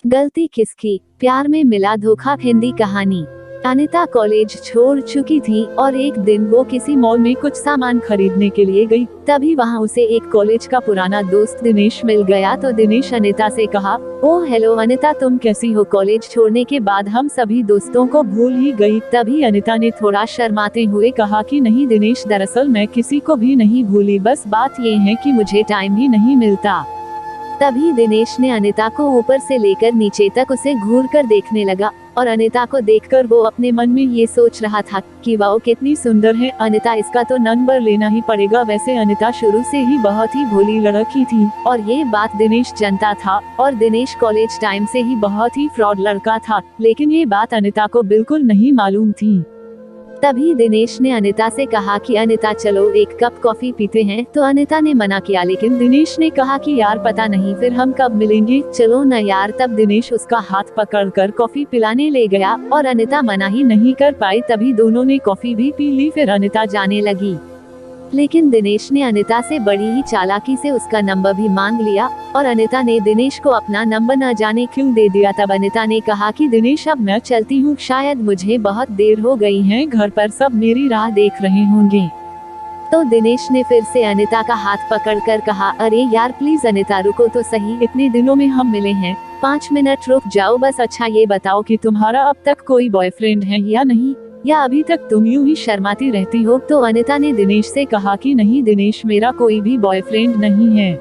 गलती किसकी, प्यार में मिला धोखा। हिंदी कहानी। अनिता कॉलेज छोड़ चुकी थी और एक दिन वो किसी मॉल में कुछ सामान खरीदने के लिए गई। तभी वहाँ उसे एक कॉलेज का पुराना दोस्त दिनेश मिल गया। तो दिनेश अनिता से कहा, ओह हेलो अनिता, तुम कैसी हो? कॉलेज छोड़ने के बाद हम सभी दोस्तों को भूल ही गई। तभी अनिता ने थोड़ा शर्माते हुए कहा कि नहीं दिनेश, दरअसल मैं किसी को भी नहीं भूली, बस बात ये है कि मुझे टाइम ही नहीं मिलता। तभी दिनेश ने अनिता को ऊपर से लेकर नीचे तक उसे घूर कर देखने लगा और अनिता को देखकर वो अपने मन में ये सोच रहा था कि वाओ कितनी सुंदर है अनिता, इसका तो नंबर लेना ही पड़ेगा। वैसे अनिता शुरू से ही बहुत ही भोली लड़की थी और ये बात दिनेश जानता था और दिनेश कॉलेज टाइम से ही बहुत ही फ्रॉड लड़का था, लेकिन ये बात अनिता को बिल्कुल नहीं मालूम थी। तभी दिनेश ने अनिता से कहा कि अनिता चलो एक कप कॉफी पीते हैं। तो अनिता ने मना किया, लेकिन दिनेश ने कहा कि यार पता नहीं फिर हम कब मिलेंगे, चलो न यार। तब दिनेश उसका हाथ पकड़कर कॉफी पिलाने ले गया और अनिता मना ही नहीं कर पाई। तभी दोनों ने कॉफी भी पी ली। फिर अनिता जाने लगी, लेकिन दिनेश ने अनिता से बड़ी ही चालाकी से उसका नंबर भी मांग लिया और अनिता ने दिनेश को अपना नंबर न जाने क्यों दे दिया। तब अनिता ने कहा कि दिनेश अब मैं चलती हूँ, शायद मुझे बहुत देर हो गई है, घर पर सब मेरी राह देख रहे होंगे। तो दिनेश ने फिर से अनिता का हाथ पकड़कर कहा, अरे यार प्लीज अनिता रुको तो सही, इतने दिनों में हम मिले हैं, 5 मिनट रुक जाओ बस। अच्छा ये बताओ कि तुम्हारा अब तक कोई बॉयफ्रेंड है या नहीं, या अभी तक तुम यूं ही शर्माती रहती हो? तो अनिता ने दिनेश से कहा कि नहीं दिनेश, मेरा कोई भी बॉयफ्रेंड नहीं है।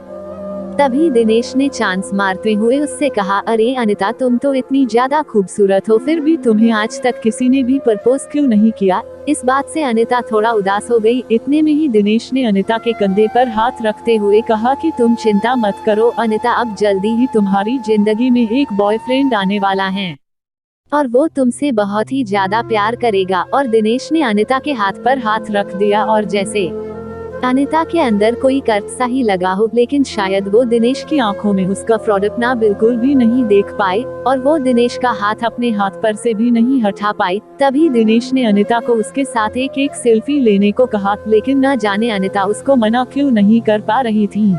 तभी दिनेश ने चांस मारते हुए उससे कहा, अरे अनिता तुम तो इतनी ज्यादा खूबसूरत हो, फिर भी तुम्हें आज तक किसी ने भी प्रपोज क्यों नहीं किया? इस बात से अनिता थोड़ा उदास हो गई। इतने में ही दिनेश ने अनिता के कंधे पर हाथ रखते हुए कहा कि तुम चिंता मत करो अनिता, अब जल्दी ही तुम्हारी जिंदगी में एक बॉयफ्रेंड आने वाला है और वो तुमसे बहुत ही ज्यादा प्यार करेगा। और दिनेश ने अनिता के हाथ पर हाथ रख दिया और जैसे अनिता के अंदर कोई कर्क सा ही लगा हो, लेकिन शायद वो दिनेश की आंखों में उसका फ्रॉडपना बिल्कुल भी नहीं देख पाए और वो दिनेश का हाथ अपने हाथ पर से भी नहीं हटा पाई। तभी दिनेश ने अनिता को उसके साथ एक सेल्फी लेने को कहा, लेकिन न जाने अनिता उसको मना क्यों नहीं कर पा रही थी।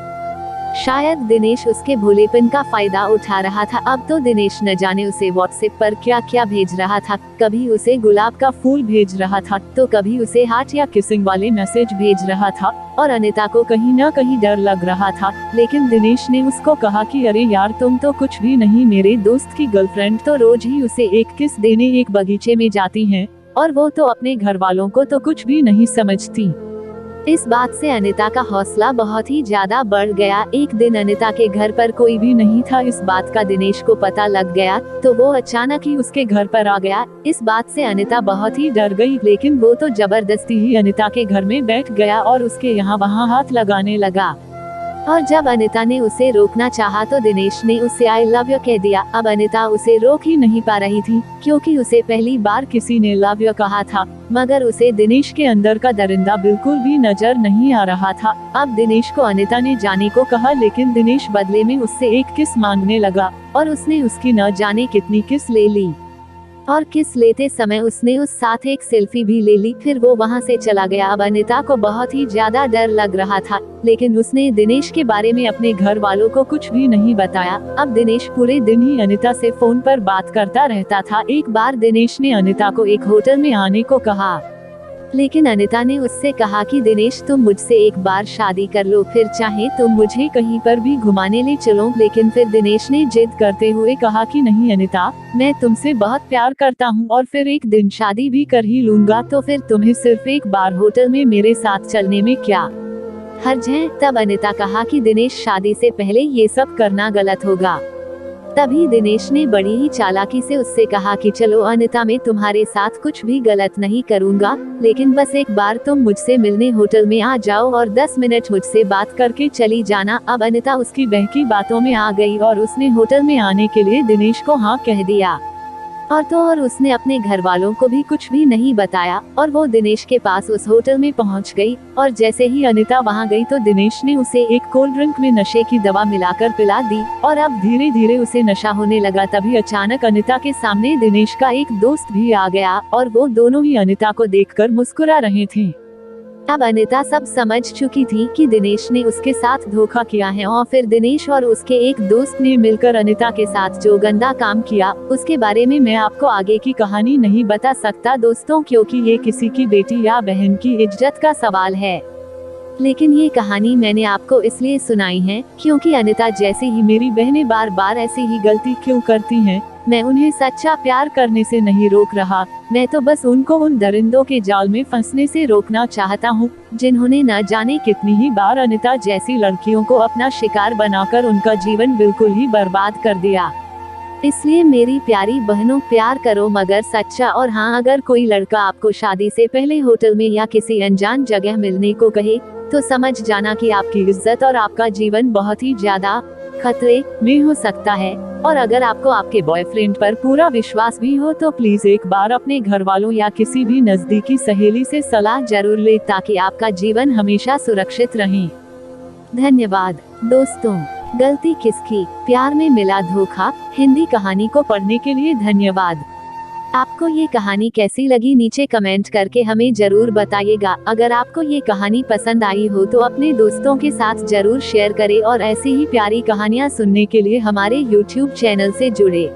शायद दिनेश उसके भोलेपन का फायदा उठा रहा था। अब तो दिनेश न जाने उसे व्हाट्सएप पर क्या क्या भेज रहा था, कभी उसे गुलाब का फूल भेज रहा था तो कभी उसे हार्ट या किसिंग वाले मैसेज भेज रहा था और अनिता को कहीं न कहीं डर लग रहा था। लेकिन दिनेश ने उसको कहा कि अरे यार तुम तो कुछ भी नहीं, मेरे दोस्त की गर्लफ्रेंड तो रोज ही उसे एक किस देने एक बगीचे में जाती है और वो तो अपने घर वालों को तो कुछ भी नहीं समझती। इस बात से अनिता का हौसला बहुत ही ज्यादा बढ़ गया। एक दिन अनिता के घर पर कोई भी नहीं था, इस बात का दिनेश को पता लग गया तो वो अचानक ही उसके घर पर आ गया। इस बात से अनिता बहुत ही डर गई, लेकिन वो तो जबरदस्ती ही अनिता के घर में बैठ गया और उसके यहाँ वहाँ हाथ लगाने लगा। और जब अनिता ने उसे रोकना चाहा तो दिनेश ने उसे आई लव यू कह दिया। अब अनिता उसे रोक ही नहीं पा रही थी, क्योंकि उसे पहली बार किसी ने लव यू कहा था, मगर उसे दिनेश के अंदर का दरिंदा बिल्कुल भी नजर नहीं आ रहा था। अब दिनेश को अनिता ने जाने को कहा, लेकिन दिनेश बदले में उससे एक किस मांगने लगा और उसने उसकी न जाने कितनी किस ले ली और किस लेते समय उसने उस साथ एक सेल्फी भी ले ली। फिर वो वहाँ से चला गया। अब अनिता को बहुत ही ज्यादा डर लग रहा था, लेकिन उसने दिनेश के बारे में अपने घर वालों को कुछ भी नहीं बताया। अब दिनेश पूरे दिन ही अनिता से फोन पर बात करता रहता था। एक बार दिनेश ने अनिता को एक होटल में आने को कहा, लेकिन अनिता ने उससे कहा कि दिनेश तुम मुझसे एक बार शादी कर लो, फिर चाहे तुम मुझे कहीं पर भी घुमाने ले चलो। लेकिन फिर दिनेश ने जिद करते हुए कहा कि नहीं अनिता, मैं तुमसे बहुत प्यार करता हूँ और फिर एक दिन शादी भी कर ही लूंगा, तो फिर तुम्हें सिर्फ एक बार होटल में मेरे साथ चलने में क्या हर्ज है? तब अनिता कहा कि दिनेश शादी से पहले ये सब करना गलत होगा। तभी दिनेश ने बड़ी ही चालाकी से उससे कहा कि चलो अनिता, मैं तुम्हारे साथ कुछ भी गलत नहीं करूँगा, लेकिन बस एक बार तुम मुझसे मिलने होटल में आ जाओ और 10 मिनट मुझसे बात करके चली जाना। अब अनिता उसकी बहकी बातों में आ गई और उसने होटल में आने के लिए दिनेश को हाँ कह दिया और उसने अपने घर वालों को भी कुछ भी नहीं बताया और वो दिनेश के पास उस होटल में पहुंच गई। और जैसे ही अनिता वहां गई तो दिनेश ने उसे एक कोल्ड ड्रिंक में नशे की दवा मिलाकर पिला दी और अब धीरे धीरे उसे नशा होने लगा। तभी अचानक अनिता के सामने दिनेश का एक दोस्त भी आ गया और वो दोनों ही अनिता को देखकर मुस्कुरा रहे थे। अब अनिता सब समझ चुकी थी कि दिनेश ने उसके साथ धोखा किया है और फिर दिनेश और उसके एक दोस्त ने मिलकर अनिता के साथ जो गंदा काम किया उसके बारे में मैं आपको आगे की कहानी नहीं बता सकता दोस्तों, क्योंकि ये किसी की बेटी या बहन की इज्जत का सवाल है। लेकिन ये कहानी मैंने आपको इसलिए सुनाई है क्योंकि अनिता जैसे ही मेरी बहनें बार बार ऐसी ही गलती क्यों करती हैं, मैं उन्हें सच्चा प्यार करने से नहीं रोक रहा, मैं तो बस उनको उन दरिंदों के जाल में फंसने से रोकना चाहता हूँ जिन्होंने न जाने कितनी ही बार अनिता जैसी लड़कियों को अपना शिकार बनाकर उनका जीवन बिल्कुल ही बर्बाद कर दिया। इसलिए मेरी प्यारी बहनों, प्यार करो मगर सच्चा। और हाँ, अगर कोई लड़का आपको शादी से पहले होटल में या किसी अनजान जगह मिलने को कहे तो समझ जाना कि आपकी इज्जत और आपका जीवन बहुत ही ज्यादा खतरे में हो सकता है। और अगर आपको आपके बॉयफ्रेंड पर पूरा विश्वास भी हो तो प्लीज एक बार अपने घर वालों या किसी भी नजदीकी सहेली से सलाह जरूर ले ताकि आपका जीवन हमेशा सुरक्षित रहे। धन्यवाद दोस्तों। गलती किसकी, प्यार में मिला धोखा हिंदी कहानी को पढ़ने के लिए धन्यवाद। आपको ये कहानी कैसी लगी नीचे कमेंट करके हमें जरूर बताइएगा। अगर आपको ये कहानी पसंद आई हो तो अपने दोस्तों के साथ जरूर शेयर करें और ऐसी ही प्यारी कहानियाँ सुनने के लिए हमारे YouTube चैनल से जुड़े।